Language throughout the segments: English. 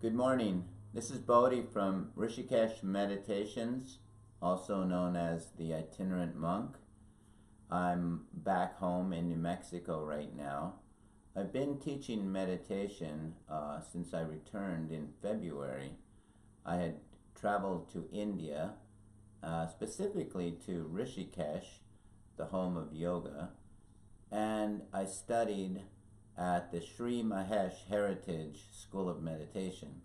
Good morning. This is Bodi from Rishikesh Meditations, also known as the Itinerant Monk. I'm back home in New Mexico right now. I've been teaching meditation since I returned in February. I had traveled to India, specifically to Rishikesh, the home of yoga, and I studied at the Sri Mahesh Heritage School of Meditation.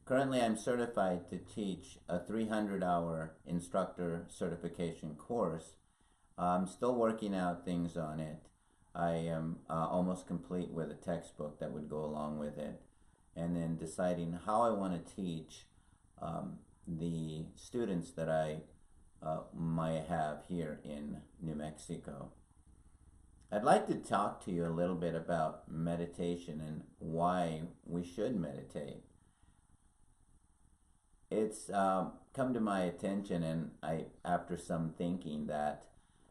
Currently, I'm certified to teach a 300-hour instructor certification course. I'm still working out things on it. I am almost complete with a textbook that would go along with it, and then deciding how I want to teach the students that I might have here in New Mexico. I'd like to talk to you a little bit about meditation and why we should meditate. It's come to my attention, and after some thinking, that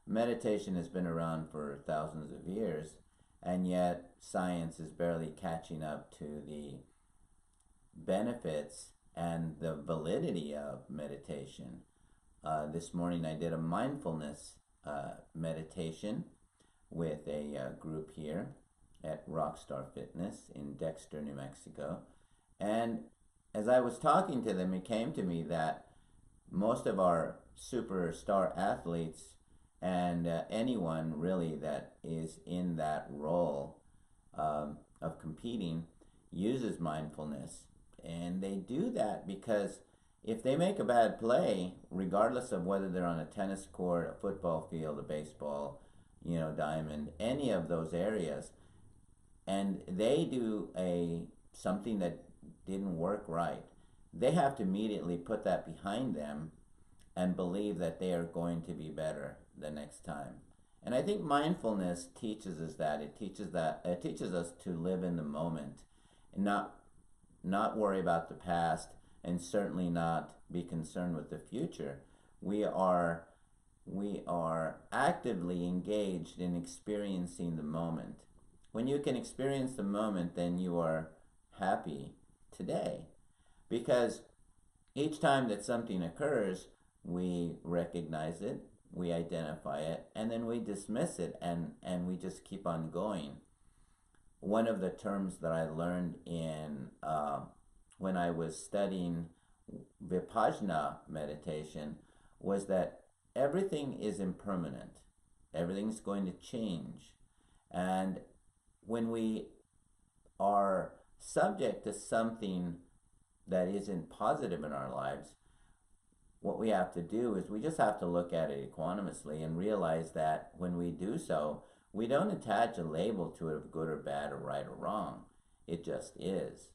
meditation has been around for thousands of years, and yet science is barely catching up to the benefits and the validity of meditation. This morning I did a mindfulness meditation with a group here at Rockstar Fitness in Dexter, New Mexico. And as I was talking to them, it came to me that most of our superstar athletes and anyone really that is in that role of competing uses mindfulness. And they do that because if they make a bad play, regardless of whether they're on a tennis court, a football field, a baseball, diamond, any of those areas, and they do something that didn't work right, they have to immediately put that behind them and believe that they are going to be better the next time. And I think mindfulness teaches us that. It teaches us to live in the moment and not worry about the past, and certainly not be concerned with the future. We are actively engaged in experiencing the moment. When you can experience the moment, then you are happy today, because each time that something occurs, we recognize it, we identify it, and then we dismiss it, and we just keep on going. One of the terms that I learned when I was studying Vipassana meditation was that everything is impermanent. Everything's going to change. And when we are subject to something that isn't positive in our lives, what we have to do is we just have to look at it equanimously and realize that when we do so, we don't attach a label to it of good or bad or right or wrong. It just is.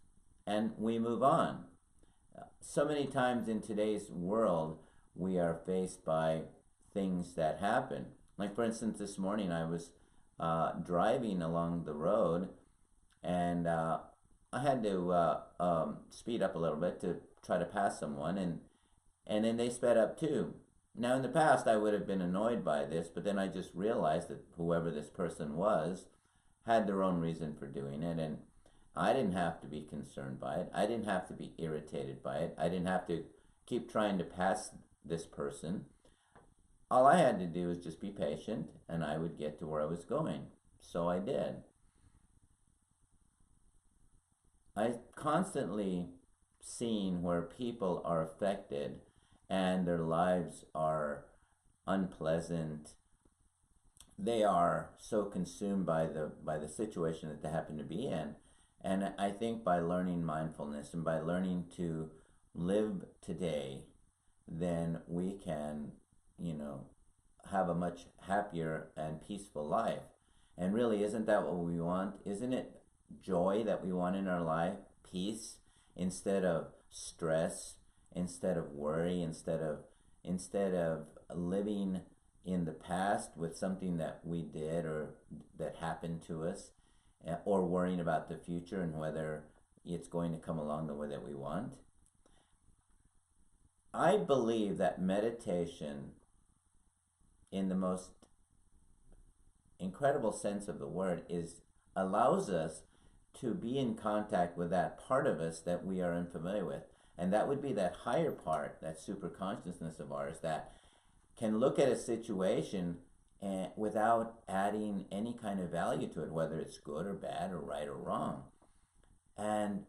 And we move on. So many times in today's world, we are faced by things that happen. Like, for instance, this morning I was driving along the road, and I had to speed up a little bit to try to pass someone, and then they sped up too. Now, in the past, I would have been annoyed by this, but then I just realized that whoever this person was had their own reason for doing it, and I didn't have to be concerned by it. I didn't have to be irritated by it. I didn't have to keep trying to pass this person. All I had to do was just be patient, and I would get to where I was going. So I did. I constantly seen where people are affected and their lives are unpleasant. They are so consumed by the situation that they happen to be in. And I think by learning mindfulness and by learning to live today, then we can, have a much happier and peaceful life. And really, isn't that what we want? Isn't it joy that we want in our life? Peace, instead of stress, instead of worry, instead of living in the past with something that we did or that happened to us, or worrying about the future and whether it's going to come along the way that we want. I believe that meditation, in the most incredible sense of the word, allows us to be in contact with that part of us that we are unfamiliar with. And that would be that higher part, that super consciousness of ours that can look at a situation and without adding any kind of value to it, whether it's good or bad or right or wrong. And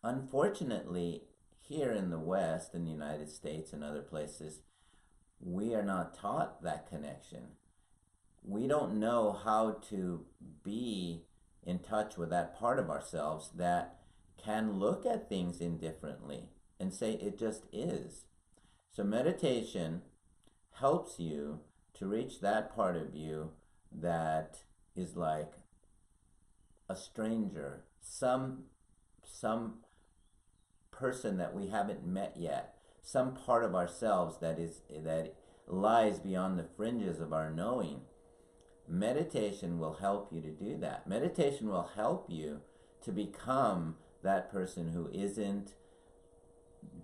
unfortunately, here in the West, in the United States and other places, we are not taught that connection. We don't know how to be in touch with that part of ourselves that can look at things indifferently and say it just is. So meditation helps you to reach that part of you that is like a stranger, some person that we haven't met yet, some part of ourselves that lies beyond the fringes of our knowing. Meditation will help you to do that. Meditation will help you to become that person who isn't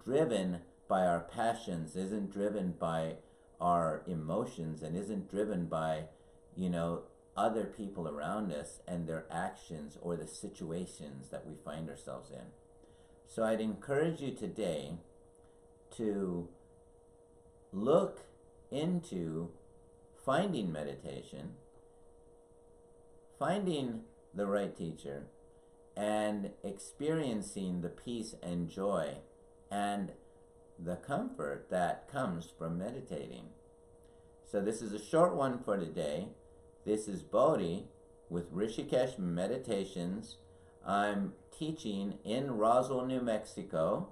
driven by our passions, isn't driven by our emotions, and isn't driven by, other people around us and their actions or the situations that we find ourselves in. So I'd encourage you today to look into finding meditation, finding the right teacher, and experiencing the peace and joy and the comfort that comes from meditating. So this is a short one for today. This is Bodi with Rishikesh Meditations. I'm teaching in Roswell, New Mexico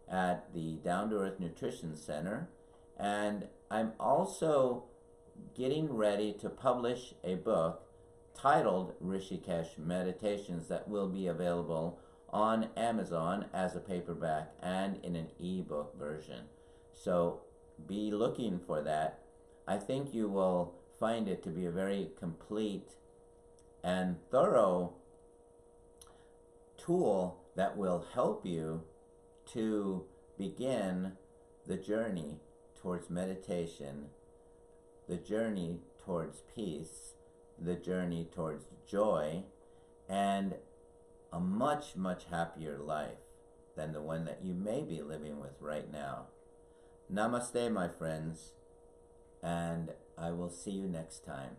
at the Down to Earth Nutrition Center, and I'm also getting ready to publish a book titled Rishikesh Meditations that will be available on Amazon as a paperback and in an ebook version. So be looking for that. I think you will find it to be a very complete and thorough tool that will help you to begin the journey towards meditation, the journey towards peace, the journey towards joy, and a much, much happier life than the one that you may be living with right now. Namaste, my friends, and I will see you next time.